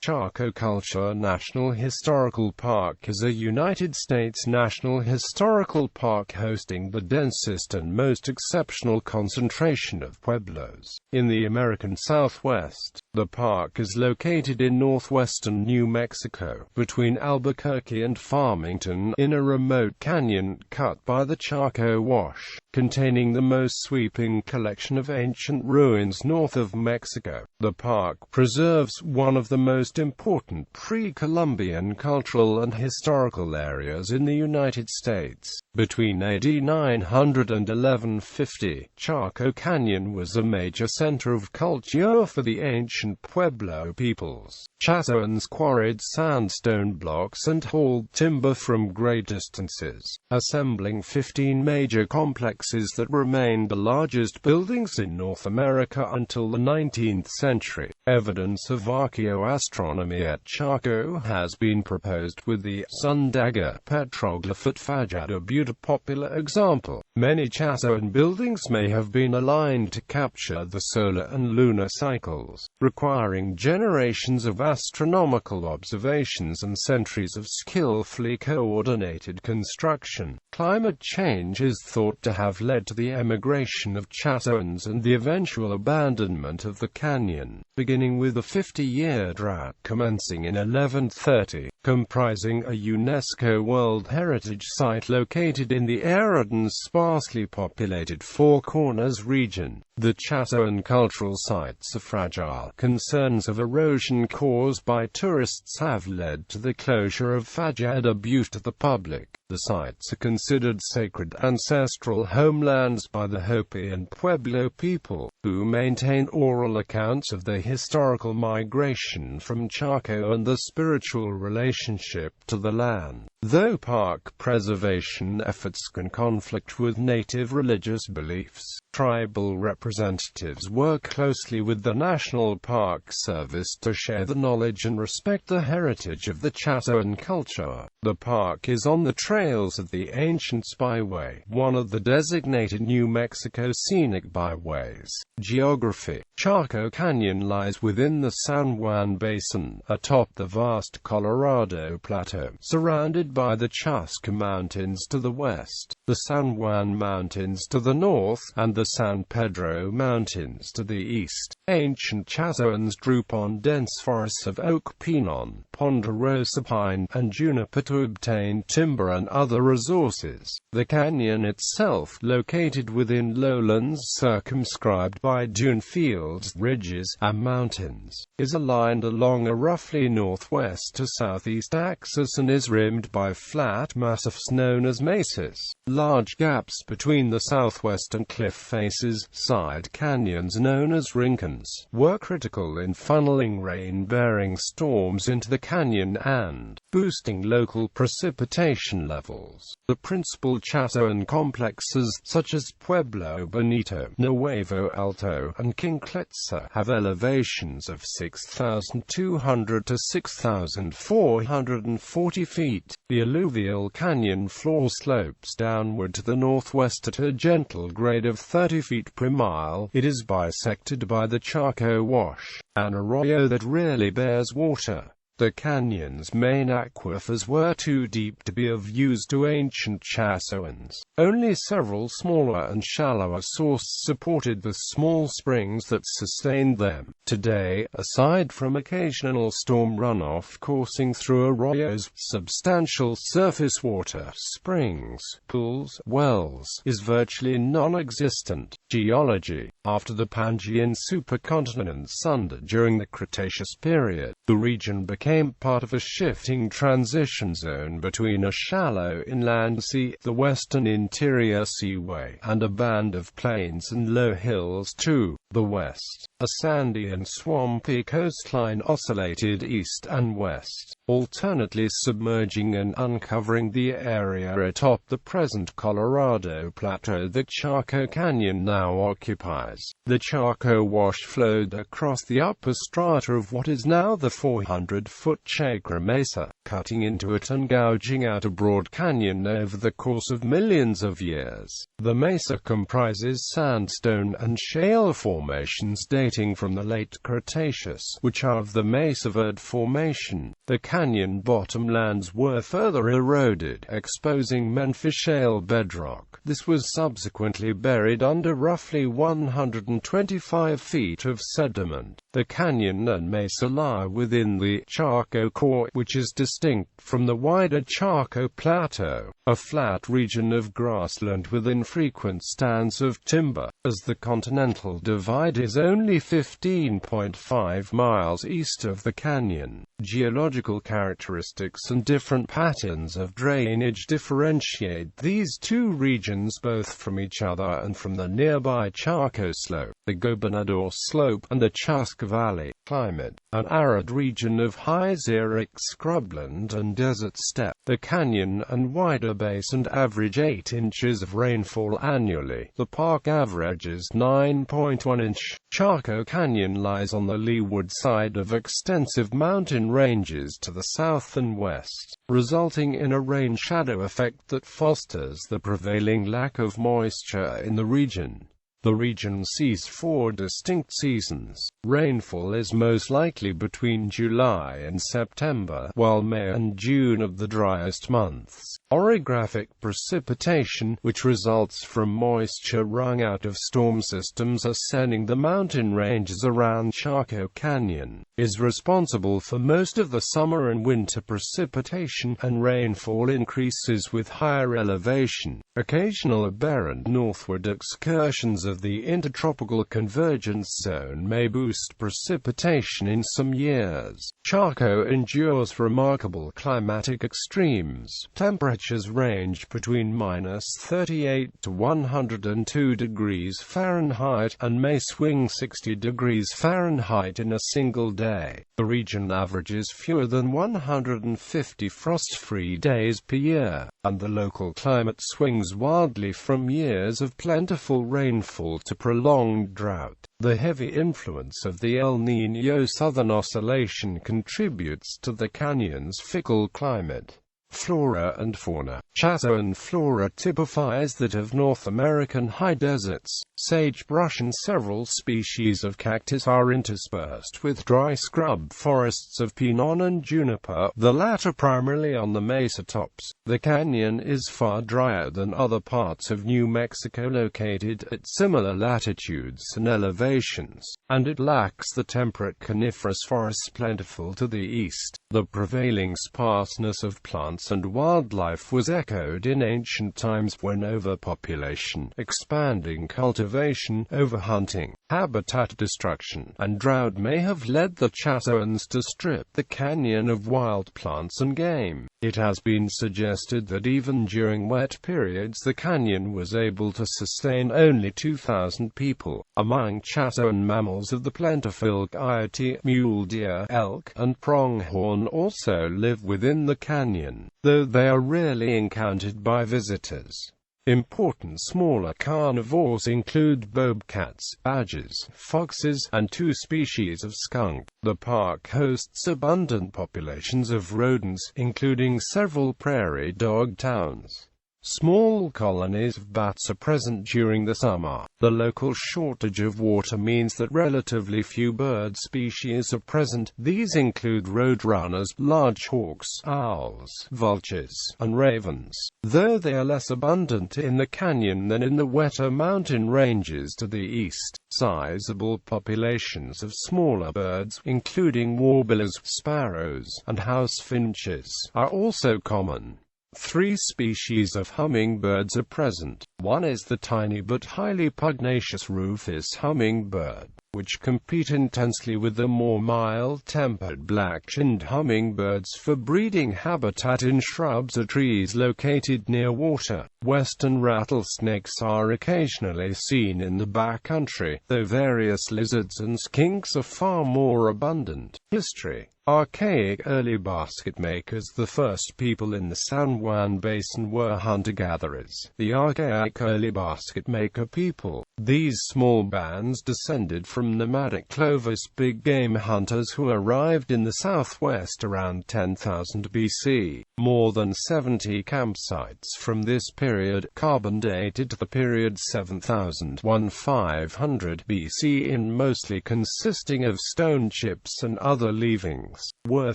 Chaco Culture National Historical Park is a United States national historical park hosting the densest and most exceptional concentration of pueblos in the American Southwest. The park is located in northwestern New Mexico, between Albuquerque and Farmington, in a remote canyon cut by the Chaco Wash, containing the most sweeping collection of ancient ruins north of Mexico. The park preserves one of the most important pre-Columbian cultural and historical areas in the United States. Between AD 900 and 1150, Chaco Canyon was a major center of culture for the Ancient Pueblo Peoples. Chacoans quarried sandstone blocks and hauled timber from great distances, assembling 15 major complexes that remained the largest buildings in North America until the 19th century. Evidence of archaeoastronomy at Chaco has been proposed, with the sun dagger petroglyph at Fajada Butte a popular example. Many Chacoan buildings may have been aligned to capture the solar and lunar cycles, requiring generations of astronomical observations and centuries of skillfully coordinated construction. Climate change is thought to have led to the emigration of Chacoans and the eventual abandonment of the canyon, beginning with a 50-year drought commencing in 1130, comprising a UNESCO World Heritage Site located in the arid and sparsely populated Four Corners region. The Chacoan cultural sites are fragile. Concerns of erosion caused by tourists have led to the closure of Fajada Butte to the public. The sites are considered sacred ancestral homelands by the Hopi and Pueblo people, who maintain oral accounts of the historical migration from Chaco and the spiritual relationship to the land. Though park preservation efforts can conflict with native religious beliefs, tribal representatives work closely with the National Park Service to share the knowledge and respect the heritage of the Chacoan culture. The park is on the trails of the Ancient Byway, one of the designated New Mexico scenic byways. Geography: Chaco Canyon lies within the San Juan Basin, atop the vast Colorado Plateau, surrounded by the Chaco Mountains to the west, the San Juan Mountains to the north, and the San Pedro Mountains to the east. Ancient Chacoans drew upon dense forests of oak, pinon, ponderosa pine, and juniper to obtain timber and other resources. The canyon itself, located within lowlands circumscribed by dune fields, ridges, and mountains, is aligned along a roughly northwest to southeast axis and is rimmed by flat massifs known as mesas. Large gaps between the southwestern cliff faces, side canyons known as rincons, were critical in funneling rain-bearing storms into the canyon and boosting local precipitation levels. The principal Chacoan complexes, such as Pueblo Bonito, Nuevo Alto, and Quincletza, have elevations of 6,200 to 6,440 feet. The alluvial canyon floor slopes downward to the northwest at a gentle grade of 30 feet per mile. It is bisected by the Chaco Wash, an arroyo that rarely bears water. The canyon's main aquifers were too deep to be of use to ancient Chacoans. Only several smaller and shallower sources supported the small springs that sustained them. Today, aside from occasional storm runoff coursing through arroyos, substantial surface water, springs, pools, wells, is virtually non-existent. Geology: after the Pangean supercontinent sundered during the Cretaceous period, the region became part of a shifting transition zone between a shallow inland sea, the western interior seaway, and a band of plains and low hills to the west. A sandy and swampy coastline oscillated east and west, alternately submerging and uncovering the area atop the present Colorado Plateau that Chaco Canyon now occupies. The Chaco Wash flowed across the upper strata of what is now the 400-foot Chaco Mesa, cutting into it and gouging out a broad canyon over the course of millions of years. The mesa comprises sandstone and shale formations dating from the late Cretaceous, which are of the Mesa Verde formation. The canyon bottomlands were further eroded, exposing Memphis shale bedrock. This was subsequently buried under roughly 125 feet of sediment. The canyon and mesa lie within the Chaco core, which is distinct from the wider Chaco Plateau, a flat region of grassland with infrequent stands of timber, as the Continental Divide is only 15.5 miles east of the canyon. Geological characteristics and different patterns of drainage differentiate these two regions both from each other and from the nearby Chaco Slope, the Gobernador Slope, and the Chasca Valley. Climate: an arid region of high xeric scrubland and desert steppe. The canyon and wider basin average 8 inches of rainfall annually. The park averages 9.1 inch. Chaco Canyon lies on the leeward side of extensive mountain ranges to the south and west, resulting in a rain-shadow effect that fosters the prevailing lack of moisture in the region. The region sees 4 distinct seasons. Rainfall is most likely between July and September, while May and June are the driest months. Orographic precipitation, which results from moisture wrung out of storm systems ascending the mountain ranges around Chaco Canyon, is responsible for most of the summer and winter precipitation, and rainfall increases with higher elevation. Occasional aberrant northward excursions of the intertropical convergence zone may boost precipitation in some years. Chaco endures remarkable climatic extremes. Temperatures range between -38 to 102 degrees Fahrenheit, and may swing 60 degrees Fahrenheit in a single day. The region averages fewer than 150 frost-free days per year, and the local climate swings wildly from years of plentiful rainfall to prolonged drought. The heavy influence of the El Niño Southern Oscillation contributes to the canyon's fickle climate. Flora and fauna. Chacoan flora typifies that of North American high deserts. Sagebrush and several species of cactus are interspersed with dry scrub forests of pinon and juniper, the latter primarily on the mesa tops. The canyon is far drier than other parts of New Mexico located at similar latitudes and elevations, and it lacks the temperate coniferous forests plentiful to the east. The prevailing sparseness of plants and wildlife was echoed in ancient times when overpopulation, expanding cultivation, overhunting, habitat destruction, and drought may have led the Chacoans to strip the canyon of wild plants and game. It has been suggested that even during wet periods the canyon was able to sustain only 2,000 people. Among Chacoan mammals of the plentiful coyote, mule deer, elk, and pronghorn also live within the canyon, though they are rarely encountered by visitors. Important smaller carnivores include bobcats, badgers, foxes, and 2 species of skunk. The park hosts abundant populations of rodents, including several prairie dog towns. Small colonies of bats are present during the summer. The local shortage of water means that relatively few bird species are present. These include roadrunners, large hawks, owls, vultures, and ravens, though they are less abundant in the canyon than in the wetter mountain ranges to the east. Sizable populations of smaller birds, including warblers, sparrows, and house finches, are also common. 3 species of hummingbirds are present. One is the tiny but highly pugnacious rufous hummingbird, which compete intensely with the more mild-tempered black-chinned hummingbirds for breeding habitat in shrubs or trees located near water. Western rattlesnakes are occasionally seen in the backcountry, though various lizards and skinks are far more abundant. History. Archaic early basket makers. The first people in the San Juan Basin were hunter-gatherers. The archaic early basket maker people. These small bands descended from nomadic Clovis big game hunters who arrived in the southwest around 10,000 BC. More than 70 campsites from this period, carbon dated to the period 7,500 BC and mostly consisting of stone chips and other leavings, were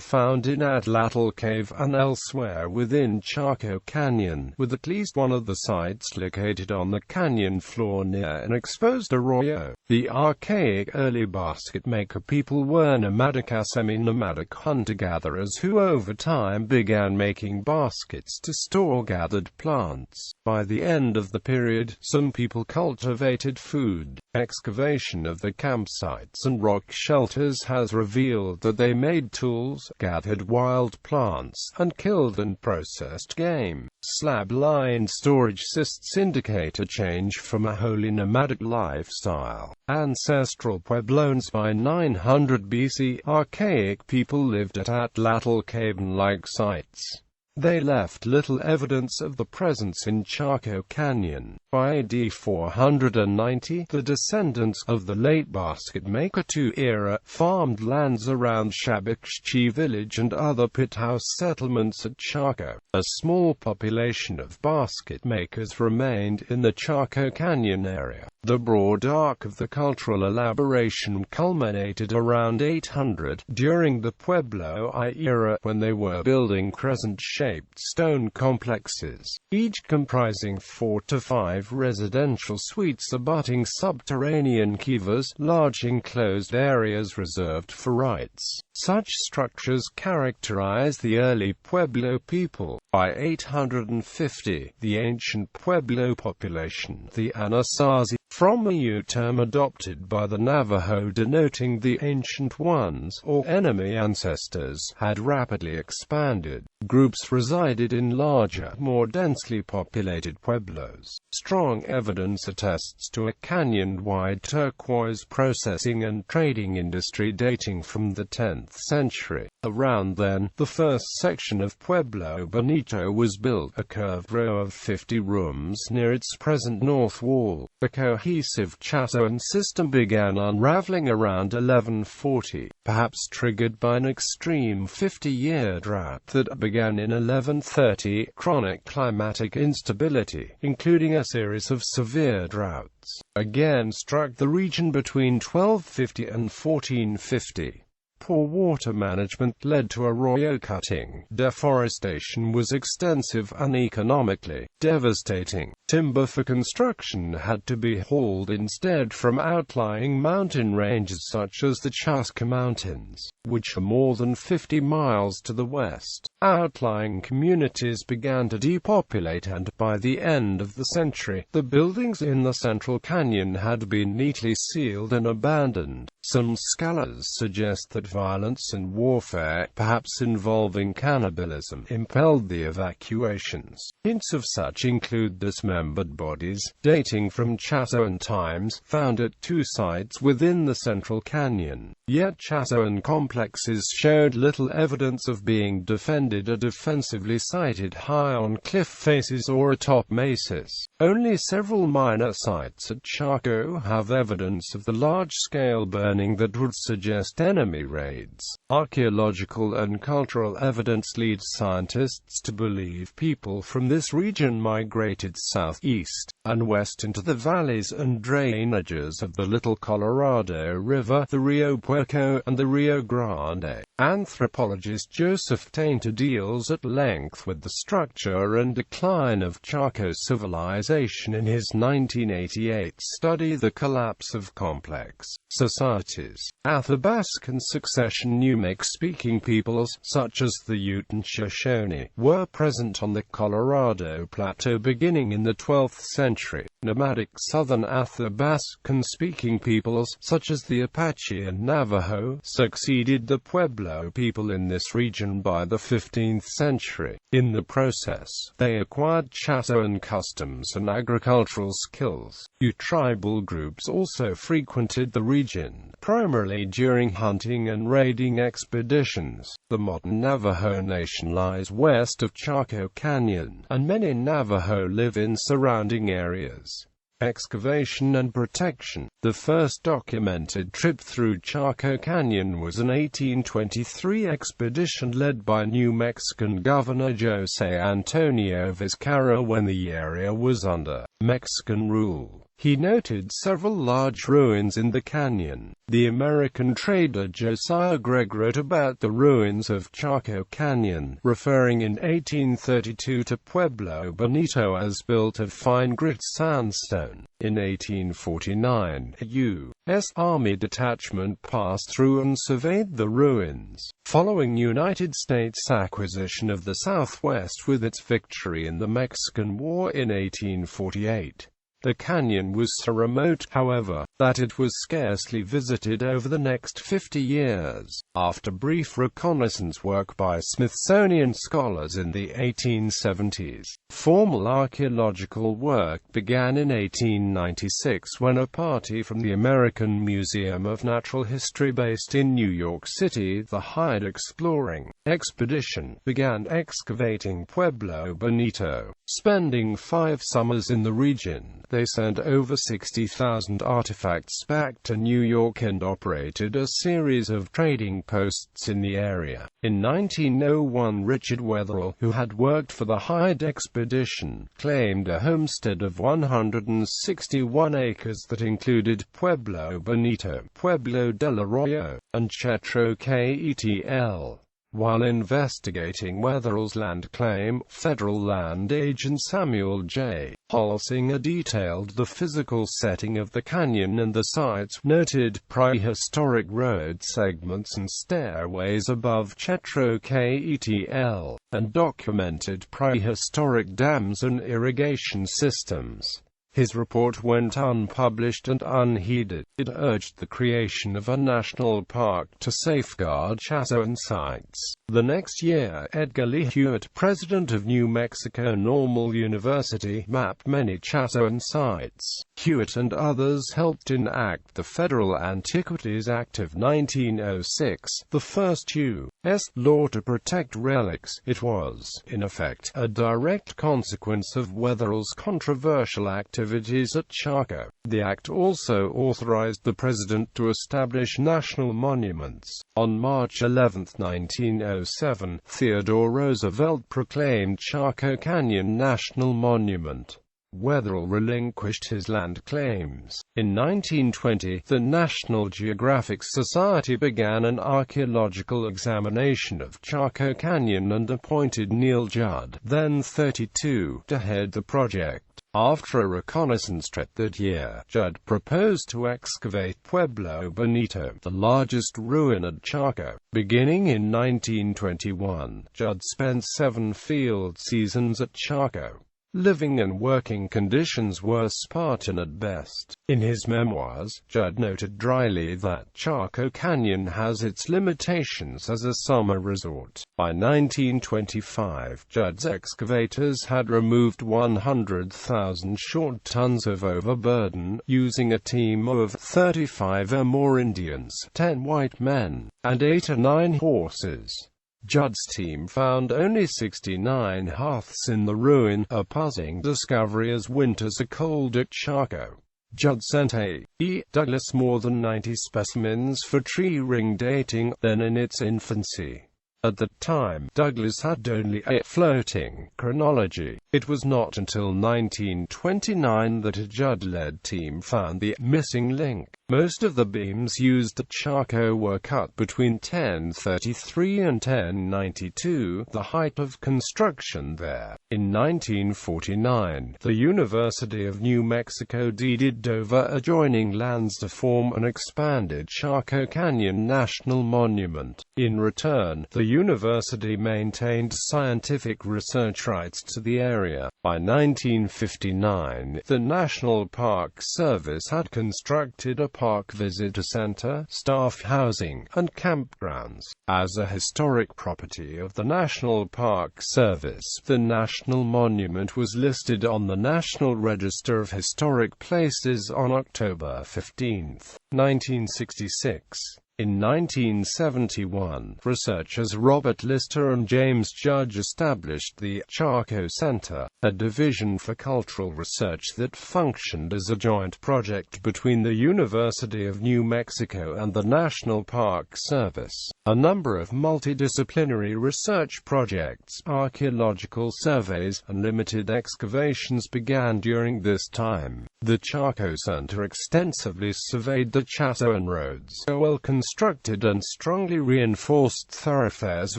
found in Atlatl Cave and elsewhere within Chaco Canyon, with at least one of the sites located on the canyon floor near an exposed arroyo. The archaic early basket maker people were nomadic or semi-nomadic hunter-gatherers who over time began making baskets to store gathered plants. By the end of the period, some people cultivated food. Excavation of the campsites and rock shelters has revealed that they made tools, gathered wild plants, and killed and processed game. Slab-lined storage cists indicate a change from a wholly nomadic lifestyle. Ancestral Pueblones. By 900 BC, archaic people lived at Atlatl Cave-like sites. They left little evidence of the presence in Chaco Canyon. By AD 490, the descendants of the late Basket Maker II era farmed lands around Shabakchi village and other pit house settlements at Chaco. A small population of basket makers remained in the Chaco Canyon area. The broad arc of the cultural elaboration culminated around 800, during the Pueblo I era, when they were building crescent-shaped stone complexes, each comprising 4 to 5 residential suites abutting subterranean kivas, large enclosed areas reserved for rites. Such structures characterize the early Pueblo people. By 850, the ancient Pueblo population, the Anasazi, from a U term adopted by the Navajo denoting the ancient ones, or enemy ancestors, had rapidly expanded. Groups resided in larger, more densely populated pueblos. Strong evidence attests to a canyon-wide turquoise processing and trading industry dating from the 10th century. Around then, the first section of Pueblo Bonito was built, a curved row of 50 rooms near its present north wall. The cohesive Chatoan system began unraveling around 1140, perhaps triggered by an extreme 50-year drought that began in 1130. Chronic climatic instability, including a series of severe droughts, again struck the region between 1250 and 1450. Poor water management led to arroyo cutting. Deforestation was extensive and economically devastating. Timber for construction had to be hauled instead from outlying mountain ranges such as the Chaco Mountains, which are more than 50 miles to the west. Outlying communities began to depopulate, and by the end of the century, the buildings in the central canyon had been neatly sealed and abandoned. Some scholars suggest that violence and warfare, perhaps involving cannibalism, impelled the evacuations. Hints of such include dismembered bodies, dating from Chatoan times, found at 2 sites within the central canyon. Yet Chatoan complexes showed little evidence of being defended or defensively sited high on cliff faces or atop mesas. Only several minor sites at Chaco have evidence of the large-scale burning that would suggest enemy raids. Archaeological and cultural evidence leads scientists to believe people from this region migrated southeast and west into the valleys and drainages of the Little Colorado River, the Rio Puerco, and the Rio Grande. Anthropologist Joseph Tainter deals at length with the structure and decline of Chaco civilization in his 1988 study The Collapse of Complex Societies. Athabascan succession Numic-speaking peoples, such as the Ute and Shoshone, were present on the Colorado Plateau beginning in the 12th century. nomadic southern Athabascan-speaking peoples, such as the Apache and Navajo, succeeded the Pueblo people in this region by the 15th century. In the process, they acquired Chatoan customs and agricultural skills. Few tribal groups also frequented the region, primarily during hunting and raiding expeditions. The modern Navajo Nation lies west of Chaco Canyon, and many Navajo live in surrounding areas. Excavation and protection. The first documented trip through Chaco Canyon was an 1823 expedition led by New Mexican Governor José Antonio Vizcarra when the area was under Mexican rule. He noted several large ruins in the canyon. The American trader Josiah Gregg wrote about the ruins of Chaco Canyon, referring in 1832 to Pueblo Bonito as built of fine grit sandstone. In 1849, a U.S. Army detachment passed through and surveyed the ruins. Following United States' acquisition of the Southwest with its victory in the Mexican War in 1848, the canyon was so remote, however, that it was scarcely visited over the next 50 years. After brief reconnaissance work by Smithsonian scholars in the 1870s, formal archaeological work began in 1896 when a party from the American Museum of Natural History based in New York City, the Hyde Exploring Expedition, began excavating Pueblo Bonito. Spending 5 summers in the region, they sent over 60,000 artifacts back to New York and operated a series of trading posts in the area. In 1901, Richard Wetherell, who had worked for the Hyde Expedition, claimed a homestead of 161 acres that included Pueblo Bonito, Pueblo del Arroyo, and Chaco Canyon. While investigating Wetherell's land claim, federal land agent Samuel J. Holsinger detailed the physical setting of the canyon and the site's noted prehistoric road segments and stairways above Chaco Canyon, and documented prehistoric dams and irrigation systems. His report went unpublished and unheeded. It urged the creation of a national park to safeguard Chatoan sites. The next year, Edgar Lee Hewitt, president of New Mexico Normal University, mapped many Chatoan sites. Hewitt and others helped enact the Federal Antiquities Act of 1906, the first U.S. law to protect relics. It was, in effect, a direct consequence of Wetherell's controversial activities at Chaco. The act also authorized the president to establish national monuments. On March 11, 1907, Theodore Roosevelt proclaimed Chaco Canyon National Monument. Wetherell relinquished his land claims. In 1920, the National Geographic Society began an archaeological examination of Chaco Canyon and appointed Neil Judd, then 32, to head the project. After a reconnaissance trip that year, Judd proposed to excavate Pueblo Bonito, the largest ruin at Chaco. Beginning in 1921, Judd spent 7 field seasons at Chaco. Living and working conditions were Spartan at best. In his memoirs, Judd noted dryly that Chaco Canyon has its limitations as a summer resort. By 1925, Judd's excavators had removed 100,000 short tons of overburden, using a team of 35 or more Indians, 10 white men, and 8 or 9 horses. Judd's team found only 69 hearths in the ruin, a puzzling discovery as winters are cold at Chaco. Judd sent A.E. Douglas more than 90 specimens for tree ring dating, then in its infancy. At the time, Douglas had only a floating chronology. It was not until 1929 that a Judd-led team found the missing link. Most of the beams used at Chaco were cut between 1033 and 1092, the height of construction there. In 1949, the University of New Mexico deeded over adjoining lands to form an expanded Chaco Canyon National Monument. In return, the university maintained scientific research rights to the area. By 1959, the National Park Service had constructed a park visitor center, staff housing, and campgrounds. As a historic property of the National Park Service, the National Monument was listed on the National Register of Historic Places on October 15, 1966. In 1971, researchers Robert Lister and James Judge established the Chaco Center, a division for cultural research that functioned as a joint project between the University of New Mexico and the National Park Service. A number of multidisciplinary research projects, archaeological surveys, and limited excavations began during this time. The Chaco Center extensively surveyed the Chaco roads, well-constructed and strongly reinforced thoroughfares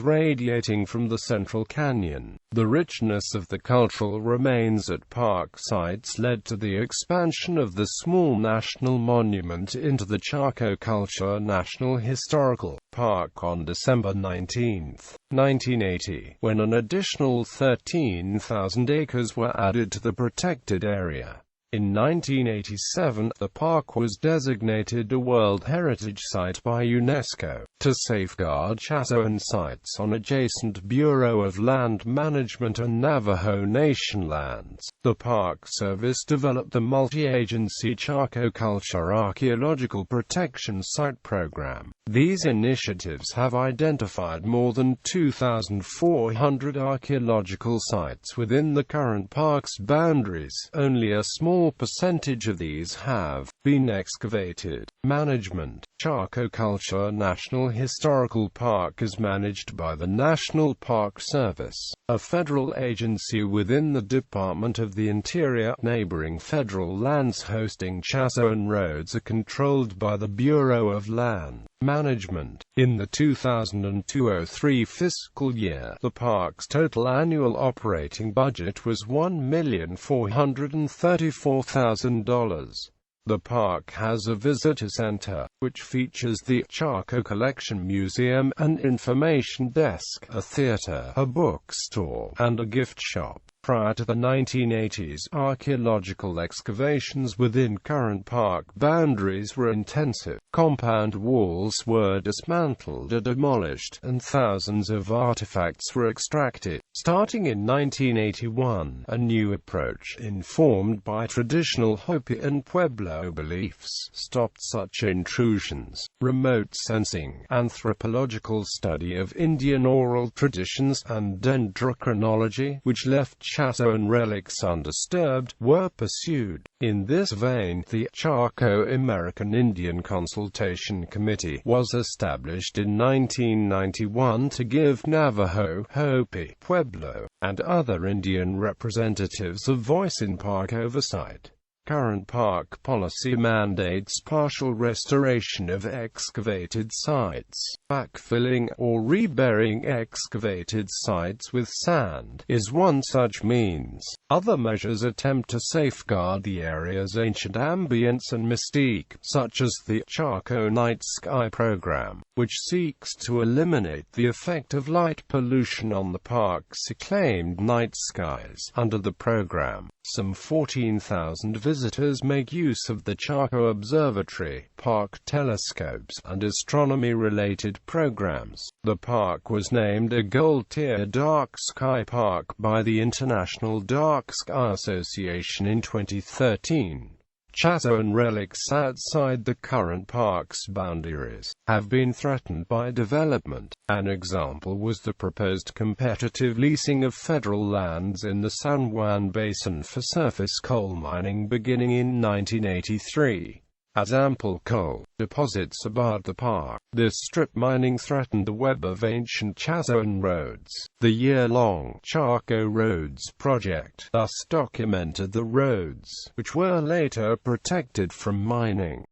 radiating from the central canyon. The richness of the cultural remains at park sites led to the expansion of the small national monument into the Chaco Culture National Historical Park on December 19, 1980, when an additional 13,000 acres were added to the protected area. In 1987, the park was designated a World Heritage Site by UNESCO, to safeguard Chaco sites on adjacent Bureau of Land Management and Navajo Nation lands. The Park Service developed the multi-agency Chaco Culture Archaeological Protection Site Program. These initiatives have identified more than 2,400 archaeological sites within the current park's boundaries. Only a small percentage of these have been excavated. Management. Chaco Culture National Historical Park is managed by the National Park Service, a federal agency within the Department of the Interior. Neighboring federal lands hosting Chaco roads are controlled by the Bureau of Land Management. In the 2002-03 fiscal year, the park's total annual operating budget was $1,434,000. The park has a visitor center, which features the Chaco Collection Museum, an information desk, a theater, a bookstore, and a gift shop. Prior to the 1980s, archaeological excavations within current park boundaries were intensive. Compound walls were dismantled or demolished, and thousands of artifacts were extracted. Starting in 1981, a new approach, informed by traditional Hopi and Pueblo beliefs, stopped such intrusions. Remote sensing, anthropological study of Indian oral traditions, and dendrochronology, which left Chaco relics undisturbed, were pursued. In this vein, the Chaco American Indian Consultation Committee was established in 1991 to give Navajo, Hopi, Pueblo, and other Indian representatives a voice in park oversight. Current park policy mandates partial restoration of excavated sites. Backfilling or reburying excavated sites with sand is one such means. Other measures attempt to safeguard the area's ancient ambience and mystique, such as the Chaco Night Sky program, which seeks to eliminate the effect of light pollution on the park's acclaimed night skies. Under the program, some 14,000 visitors make use of the Chaco Observatory, park telescopes, and astronomy-related programs. The park was named a Gold-Tier Dark Sky Park by the International Dark Sky Association in 2013. Chaco relics outside the current park's boundaries have been threatened by development. An example was the proposed competitive leasing of federal lands in the San Juan Basin for surface coal mining beginning in 1983. As ample coal deposits abut the park, this strip mining threatened the web of ancient Chaco roads. The year-long Chaco Roads project thus documented the roads, which were later protected from mining.